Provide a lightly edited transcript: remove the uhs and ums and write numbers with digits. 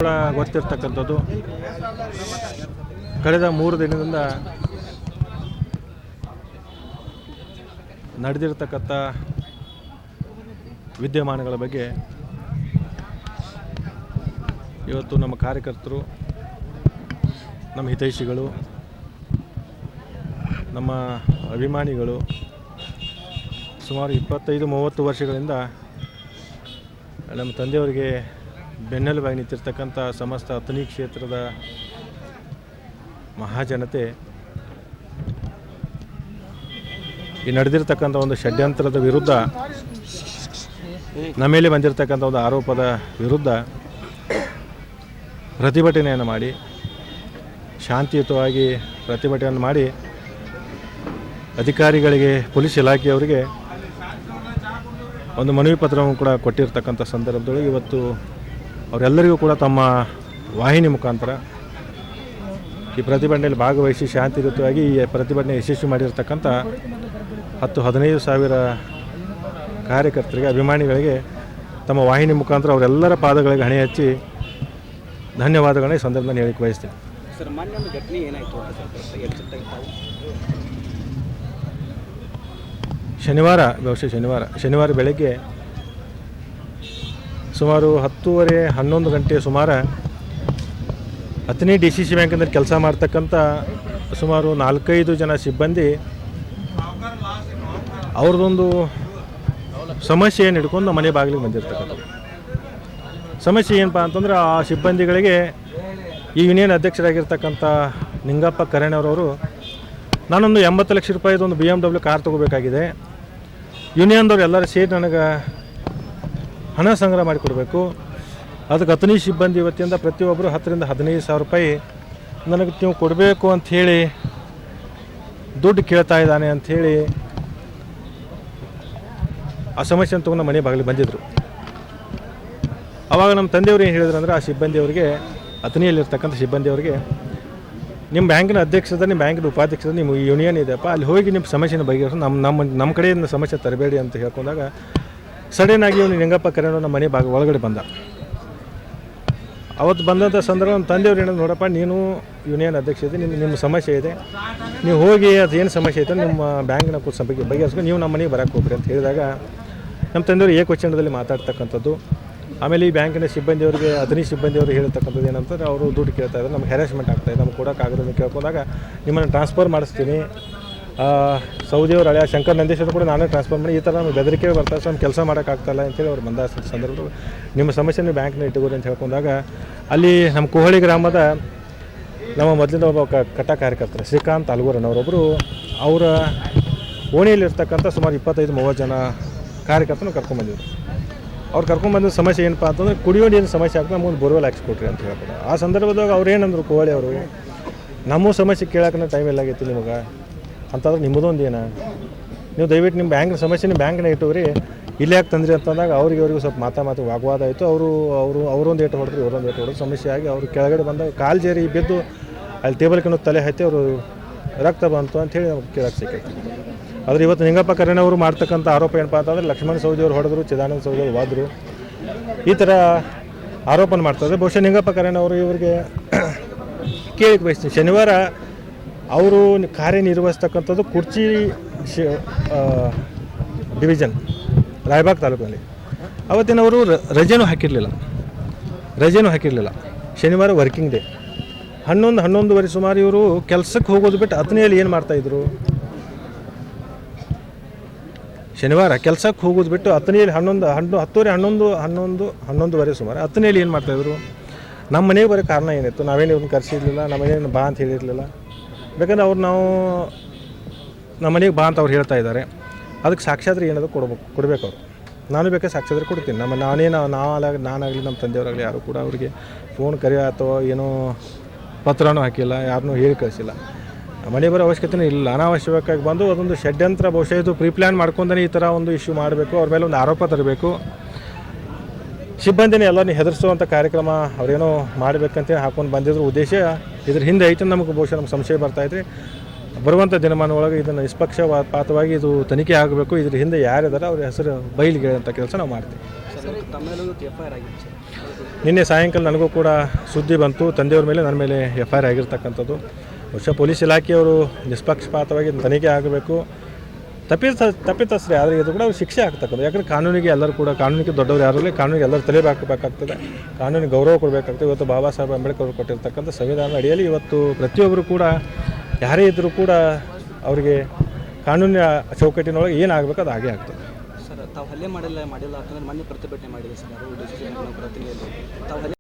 ಕೂಡ ಗೊತ್ತಿರ್ತಕ್ಕಂಥದ್ದು ಕಳೆದ 3 ದಿನದಿಂದ ನಡೆದಿರತಕ್ಕಂಥ ವಿದ್ಯಮಾನಗಳ ಬಗ್ಗೆ ಇವತ್ತು ನಮ್ಮ ಕಾರ್ಯಕರ್ತರು, ನಮ್ಮ ಹಿತೈಷಿಗಳು, ನಮ್ಮ ಅಭಿಮಾನಿಗಳು ಸುಮಾರು 25-30 ವರ್ಷಗಳಿಂದ ನಮ್ಮ ತಂದೆಯವರಿಗೆ ಬೆನ್ನೆಲುಬಾಗಿ ನಿಂತಿರ್ತಕ್ಕಂಥ ಸಮಸ್ತ ಅಥಣಿ ಕ್ಷೇತ್ರದ ಮಹಾಜನತೆ ಈ ನಡೆದಿರ್ತಕ್ಕಂಥ ಒಂದು ಷಡ್ಯಂತ್ರದ ವಿರುದ್ಧ, ನಮ್ಮ ಮೇಲೆ ಬಂದಿರತಕ್ಕಂಥ ಒಂದು ಆರೋಪದ ವಿರುದ್ಧ ಪ್ರತಿಭಟನೆಯನ್ನು ಮಾಡಿ, ಶಾಂತಿಯುತವಾಗಿ ಪ್ರತಿಭಟನೆಯನ್ನು ಮಾಡಿ ಅಧಿಕಾರಿಗಳಿಗೆ, ಪೊಲೀಸ್ ಇಲಾಖೆಯವರಿಗೆ ಒಂದು ಮನವಿ ಪತ್ರವನ್ನು ಕೂಡ ಕೊಟ್ಟಿರ್ತಕ್ಕಂಥ ಸಂದರ್ಭದೊಳಗೆ ಇವತ್ತು ಅವರೆಲ್ಲರಿಗೂ ಕೂಡ ತಮ್ಮ ವಾಹಿನಿ ಮುಖಾಂತರ ಈ ಪ್ರತಿಭಟನೆಯಲ್ಲಿ ಭಾಗವಹಿಸಿ ಶಾಂತಿಯುತವಾಗಿ ಈ ಪ್ರತಿಭಟನೆ ಯಶಸ್ವಿ ಮಾಡಿರ್ತಕ್ಕಂಥ 10-15 ಸಾವಿರ ಕಾರ್ಯಕರ್ತರಿಗೆ, ಅಭಿಮಾನಿಗಳಿಗೆ ತಮ್ಮ ವಾಹಿನಿ ಮುಖಾಂತರ ಅವರೆಲ್ಲರ ಪಾದಗಳಿಗೆ ಹಣೆ ಹಚ್ಚಿ ಧನ್ಯವಾದಗಳನ್ನ ಈ ಸಂದರ್ಭದಲ್ಲಿ ಹೇಳಿಕ್ಕೆ ಬಯಸ್ತೀನಿ. ಸರ್, ಮಾನ್ಯ ಘಟನೆ ಏನಾಯಿತು? ಶನಿವಾರ ಬೆಳಗ್ಗೆ ಸುಮಾರು 10:30-11 ಗಂಟೆ ಸುಮಾರು ಅಥಣಿ DCC ಬ್ಯಾಂಕಿನಲ್ಲಿ ಕೆಲಸ ಮಾಡ್ತಕ್ಕಂಥ ಸುಮಾರು 4-5 ಜನ ಸಿಬ್ಬಂದಿ ಅವ್ರದ್ದೊಂದು ಸಮಸ್ಯೆಯನ್ನು ಹಿಡ್ಕೊಂಡು ಮನೆ ಬಾಗಿಲಿಗೆ ಬಂದಿರ್ತಕ್ಕಂಥದ್ದು. ಸಮಸ್ಯೆ ಏನಪ್ಪ ಅಂತಂದ್ರೆ, ಆ ಸಿಬ್ಬಂದಿಗಳಿಗೆ ಈ ಯೂನಿಯನ್ ಅಧ್ಯಕ್ಷರಾಗಿರ್ತಕ್ಕಂಥ ನಿಂಗಪ್ಪ ಕರೇಣವರವರು ನಾನೊಂದು 80 ಲಕ್ಷ ರೂಪಾಯಿದು ಒಂದು BMW ಕಾರ್ ತೊಗೋಬೇಕಾಗಿದೆ, ಯೂನಿಯನ್ದವ್ರು ಎಲ್ಲರೂ ಸೇರಿ ನನಗೆ ಹಣ ಸಂಗ್ರಹ ಮಾಡಿಕೊಡ್ಬೇಕು, ಅದಕ್ಕೆ ಅಥಣಿ ಸಿಬ್ಬಂದಿ ವತಿಯಿಂದ ಪ್ರತಿಯೊಬ್ಬರು 10-15 ಸಾವಿರ ರೂಪಾಯಿ ನನಗೆ ನೀವು ಕೊಡಬೇಕು ಅಂಥೇಳಿ ದುಡ್ಡು ಕೇಳ್ತಾ ಇದ್ದಾನೆ ಅಂಥೇಳಿ ಆ ಸಮಸ್ಯೆಯನ್ನು ತೊಗೊಂಡು ಮನೆ ಬಾಗಿಲಿಗೆ ಬಂದಿದ್ದರು. ಆವಾಗ ನಮ್ಮ ತಂದೆಯವರು ಏನು ಹೇಳಿದ್ರು ಅಂದರೆ, ಆ ಸಿಬ್ಬಂದಿಯವರಿಗೆ, ಅಥಣಿಯಲ್ಲಿರ್ತಕ್ಕಂಥ ಸಿಬ್ಬಂದಿಯವರಿಗೆ, ನಿಮ್ಮ ಬ್ಯಾಂಕಿನ ಅಧ್ಯಕ್ಷದ, ನಿಮ್ಮ ಬ್ಯಾಂಕಿನ ಉಪಾಧ್ಯಕ್ಷದ, ನಿಮ್ಮ ಯೂನಿಯನ್ ಇದೆಯಪ್ಪ, ಅಲ್ಲಿ ಹೋಗಿ ನಿಮ್ಮ ಸಮಸ್ಯೆನ ಬಗೆಹರಿಸಿ ನಮ್ಮ ಕಡೆಯಿಂದ ಸಮಸ್ಯೆ ತರಬೇಡಿ ಅಂತ ಹೇಳ್ಕೊಂಡಾಗ ಸಡನ್ನಾಗಿ ಅವನು ನಿಂಗಪ್ಪ ಕರೇಣವ್ರು ನಮ್ಮ ಮನೆ ಒಳಗಡೆ ಬಂದ. ಅವತ್ತು ಬಂದಂಥ ಸಂದರ್ಭ ನಮ್ಮ ತಂದೆಯವ್ರು ಏನಂದ್ರೆ, ನೋಡಪ್ಪ ನೀನು ಯೂನಿಯನ್ ಅಧ್ಯಕ್ಷ ಇದೆ, ನಿಮ್ಮ ಸಮಸ್ಯೆ ಇದೆ, ನೀವು ಹೋಗಿ ಅದೇನು ಸಮಸ್ಯೆ ಐತೆ ನಿಮ್ಮ ಬ್ಯಾಂಕಿನ ಬಗೆಹರಿಸ್ಕೊಂಡು ನೀವು ನಮ್ಮ ಮನೆಗೆ ಬರೋಕ್ಕೆ ಹೋಗ್ರಿ ಅಂತ ಹೇಳಿದಾಗ ನಮ್ಮ ತಂದೆಯವರು ಏಕವಚನದಲ್ಲಿ ಮಾತಾಡ್ತಕ್ಕಂಥದ್ದು. ಆಮೇಲೆ ಈ ಬ್ಯಾಂಕಿನ ಸಿಬ್ಬಂದಿಯವರಿಗೆ, ಅಥಣಿ ಸಿಬ್ಬಂದಿಯವರು ಹೇಳ್ತಕ್ಕಂಥದ್ದು ಏನಂತಂದ್ರೆ, ಅವರು ದುಡ್ಡು ಕೇಳ್ತಾ ಇದ್ದಾರೆ, ನಮ್ಗೆ ಹ್ಯಾರಾಸ್ಮೆಂಟ್ ಆಗ್ತಾಯಿದೆ, ನಮ್ಗೆ ಕೊಡೋಕ್ಕಾಗೋದನ್ನು ಕೇಳ್ಕೊಂಡಾಗ ನಿಮ್ಮನ್ನು ಟ್ರಾನ್ಸ್ಫರ್ ಮಾಡಿಸ್ತೀನಿ, ಸೌದಿಯವರು ಹಳೆಯ ಶಂಕರ್ ನಂದೀಶ್ವರು ಕೂಡ ನಾನೇ ಟ್ರಾನ್ಸ್ಫರ್ ಮಾಡಿ, ಈ ಥರ ನಮ್ಗೆ ಬೆದರಿಕೆ ಬರ್ತಾರೆ, ನಮ್ಮ ಕೆಲಸ ಮಾಡೋಕ್ಕಾಗ್ತಾಯಿಲ್ಲ ಅಂತೇಳಿ ಅವ್ರು ಬಂದ ಸಂದರ್ಭದಲ್ಲಿ ನಿಮ್ಮ ಸಮಸ್ಯೆನ ಬ್ಯಾಂಕ್ನ ಇಟ್ಟುಕೋರಿ ಅಂತ ಹೇಳ್ಕೊಂಡಾಗ ಅಲ್ಲಿ ನಮ್ಮ ಕೋಹಳಿ ಗ್ರಾಮದ ನಮ್ಮ ಮೊದಲಿಂದ ಒಬ್ಬ ಕಟ್ಟ ಕಾರ್ಯಕರ್ತರು ಶ್ರೀಕಾಂತ್ ಅಲ್ಗೂರನವರೊಬ್ಬರು ಅವರ ಓಣಿಯಲ್ಲಿರ್ತಕ್ಕಂಥ ಸುಮಾರು 25-30 ಜನ ಕಾರ್ಯಕರ್ತನ ಕರ್ಕೊಂಡ್ಬಂದಿದ್ರು. ಅವ್ರು ಕರ್ಕೊಂಡ್ಬಂದ ಸಮಸ್ಯೆ ಏನಪ್ಪ ಅಂತಂದರೆ, ಕುಡಿಯೋ ನೀರಿನ ಸಮಸ್ಯೆ ಆಗ್ತದೆ, ನಮ್ಮೊಂದು ಬೋರ್ವೆಲ್ ಹಾಕ್ಸ್ಕೊಟ್ರಿ ಅಂತ ಹೇಳ್ತಾರೆ. ಆ ಸಂದರ್ಭದಾಗ ಅವ್ರು ಏನಂದ್ರು, ಕೋಹಳಿ ಅವರು, ನಮ್ಮ ಸಮಸ್ಯೆ ಕೇಳೋಕೆ ಟೈಮ್ ಎಲ್ಲಾಗೈತಿ ನಿಮಗೆ ಅಂತಂದ್ರೆ ನಿಮ್ಮದೊಂದು ಏನು, ನೀವು ದಯವಿಟ್ಟು ನಿಮ್ಮ ಬ್ಯಾಂಕಿನ ಸಮಸ್ಯೆ ನಿಮ್ಮ ಬ್ಯಾಂಕ್ನ ಇಟ್ಟುವ್ರಿ, ಇಲ್ಲಿ ಯಾಕೆ ತಂದ್ರಿ ಅಂತಂದಾಗ ಅವ್ರಿಗೂ ಸ್ವಲ್ಪ ಮಾತು ವಾಗ್ವಾದ ಆಯಿತು. ಅವರೊಂದು ಏಟು ಹೊಡೆದ್ರು, ಇವರೊಂದು ಏಟು ಹೊಡೆದು ಸಮಸ್ಯೆ ಆಗಿ ಅವರು ಕೆಳಗಡೆ ಬಂದಾಗ ಕಾಲು ಜೇರಿ ಬಿದ್ದು ಅಲ್ಲಿ ಟೇಬಲ್ ಕಣ್ಣು ತಲೆ ಹತ್ತಿ ಅವರು ರಕ್ತ ಬಂತು ಅಂಥೇಳಿ ಅವ್ರು ಕೇಳಕ್ಕೆ ಸಿಕ್ಕೈತಿ. ಆದರೆ ಇವತ್ತು ನಿಂಗಪ್ಪ ಕರೇಣವರು ಮಾಡ್ತಕ್ಕಂಥ ಆರೋಪ ಏನಪ್ಪ ಅಂತಂದರೆ, ಲಕ್ಷ್ಮಣ್ ಸವದಿಯವರು ಹೊಡೆದ್ರು, ಚಿದಾನಂದ ಸವದಿಯವರು ಹೋದರು, ಈ ಥರ ಆರೋಪನ ಮಾಡ್ತಾರೆ. ಬಹುಶಃ ನಿಂಗಪ್ಪ ಕರೇಣವರು ಇವರಿಗೆ ಕೇಳಿಕ್ಕೆ ಬಯಸ್ತೀನಿ, ಶನಿವಾರ ಅವರು ಕಾರ್ಯನಿರ್ವಹಿಸ್ತಕ್ಕಂಥದ್ದು ಕುರ್ಚಿ ಡಿವಿಷನ್ ರಾಯಬಾಗ್ ತಾಲೂಕಿನಲ್ಲಿ. ಅವತ್ತಿನವರು ರಜೆನೂ ಹಾಕಿರಲಿಲ್ಲ. ಶನಿವಾರ ವರ್ಕಿಂಗ್ ಡೇ. 11-11:30 ಸುಮಾರು ಇವರು ಕೆಲಸಕ್ಕೆ ಹೋಗೋದು ಬಿಟ್ಟು ಅಥಣಿಯಲ್ಲಿ ಏನು ಮಾಡ್ತಾಯಿದ್ರು, ಶನಿವಾರ ಕೆಲಸಕ್ಕೆ ಹೋಗೋದು ಬಿಟ್ಟು ಅಥಣಿಯಲ್ಲಿ 11:30 ಸುಮಾರು ಅಥಣಿಯಲ್ಲಿ ಏನು ಮಾಡ್ತಾಯಿದ್ರು, ನಮ್ಮ ಮನೆಗೆ ಬರೋ ಕಾರಣ ಏನಿತ್ತು, ನಾವೇನು ಇವ್ರನ್ನ ಕರೆಸಿರ್ಲಿಲ್ಲ, ನಮ್ಮ ಮನೇನು ಬಾ ಅಂತ ಹೇಳಿರಲಿಲ್ಲ, ಬೇಕಂದ್ರೆ ಅವ್ರು ನಾವು ನಮ್ಮ ಮನೆಗೆ ಬಾ ಅಂತ ಅವ್ರು ಹೇಳ್ತಾ ಇದ್ದಾರೆ, ಅದಕ್ಕೆ ಸಾಕ್ಷಾತ್ರಿ ಏನಾದರೂ ಕೊಡಬೇಕು ಅವರು. ನಾನು ಬೇಕಾದ್ರೆ ಸಾಕ್ಷಾತ್ರಿ ಕೊಡ್ತೀನಿ. ನಾನಾಗಲಿ ನಮ್ಮ ತಂದೆಯವರಾಗಲಿ ಯಾರು ಕೂಡ ಅವರಿಗೆ ಫೋನ್ ಕರೆ ಅಥವಾ ಏನೋ ಪತ್ರನೂ ಹಾಕಿಲ್ಲ, ಯಾರನ್ನೂ ಹೇಳಿ ಕಳಿಸಿಲ್ಲ. ಮನೆ ಬರೋ ಅವಶ್ಯಕತೆಯೂ ಇಲ್ಲ. ಅನಾವಶ್ಯಕವಾಗಿ ಬಂದು ಅದೊಂದು ಷಡ್ಯಂತ್ರ, ಬಹುಶಃ ಇದು ಪ್ರೀಪ್ಲ್ಯಾನ್ ಮಾಡ್ಕೊಂಡೇ ಈ ಥರ ಒಂದು ಇಶ್ಯೂ ಮಾಡಬೇಕು, ಅವ್ರ ಮೇಲೆ ಒಂದು ಆರೋಪ ತರಬೇಕು, ಸಿಬ್ಬಂದಿನ ಎಲ್ಲರೂ ಹೆದರಿಸುವಂಥ ಕಾರ್ಯಕ್ರಮ ಅವರೇನೋ ಮಾಡಬೇಕಂತೇಳಿ ಹಾಕೊಂಡು ಬಂದಿದ್ರು. ಉದ್ದೇಶ ಇದ್ರ ಹಿಂದೆ ಐತೆ ನಮಗೆ ಬಹುಶಃ ನಮ್ಗೆ ಸಂಶಯ ಬರ್ತಾಯಿದ್ರಿ. ಬರುವಂಥ ದಿನಮಾನ ಒಳಗೆ ಇದನ್ನು ನಿಷ್ಪಕ್ಷಪಾತವಾಗಿ ಇದು ತನಿಖೆ ಆಗಬೇಕು. ಇದ್ರ ಹಿಂದೆ ಯಾರಿದ್ದಾರೆ ಅವ್ರ ಹೆಸರು ಬಯಲಿಗೆ ಅಂತ ಕೆಲಸ ನಾವು ಮಾಡ್ತೀವಿ. ನಿನ್ನೆ ಸಾಯಂಕಾಲ ನನಗೂ ಕೂಡ ಸುದ್ದಿ ಬಂತು, ತಂದೆಯವ್ರ ಮೇಲೆ ನನ್ನ ಮೇಲೆ FIR ಆಗಿರ್ತಕ್ಕಂಥದ್ದು. ಬಹುಶಃ ಪೊಲೀಸ್ ಇಲಾಖೆಯವರು ನಿಷ್ಪಕ್ಷಪಾತವಾಗಿ ತನಿಖೆ ಆಗಬೇಕು. ತಪ್ಪಿತಸ್ಥರೇ, ಆದರೆ ಇದು ಕೂಡ ಶಿಕ್ಷೆ ಆಗ್ತಕ್ಕಂಥ. ಯಾಕಂದರೆ ಕಾನೂನಿಗೆ ಎಲ್ಲರೂ ಕೂಡ, ಕಾನೂನಿಗೆ ದೊಡ್ಡವರು ಯಾರೂ ಇಲ್ಲ, ಕಾನೂನಿಗೆ ಎಲ್ಲರೂ ತಲೆ ಹಾಕಬೇಕಾಗ್ತದೆ, ಕಾನೂನಿಗೆ ಗೌರವ ಕೊಡಬೇಕಾಗ್ತದೆ. ಇವತ್ತು ಬಾಬಾ ಸಾಹೇಬ್ ಅಂಬೇಡ್ಕರ್ ಅವರು ಕೊಟ್ಟಿರ್ತಕ್ಕಂಥ ಸಂವಿಧಾನದ ಅಡಿಯಲ್ಲಿ ಇವತ್ತು ಪ್ರತಿಯೊಬ್ಬರು ಕೂಡ ಯಾರೇ ಇದ್ದರೂ ಕೂಡ ಅವರಿಗೆ ಕಾನೂನಿನ ಚೌಕಟ್ಟಿನೊಳಗೆ ಏನಾಗಬೇಕು ಅದು ಹಾಗೆ ಆಗ್ತದೆ. ಸರ್, ತಾವು ಹಲ್ಲೆ ಮಾಡಿಲ್ಲ ಅಂತಂದ್ರೆ ಮೊನ್ನೆ ಪ್ರತಿಭಟನೆ ಮಾಡಿದೆ ಸರ್, ಯಾರು ಡಿಸಿಷನ್ ಪ್ರತಿನಿಧಿಯಲ್ಲಿ ತಾವು ಹಲ್ಲೆ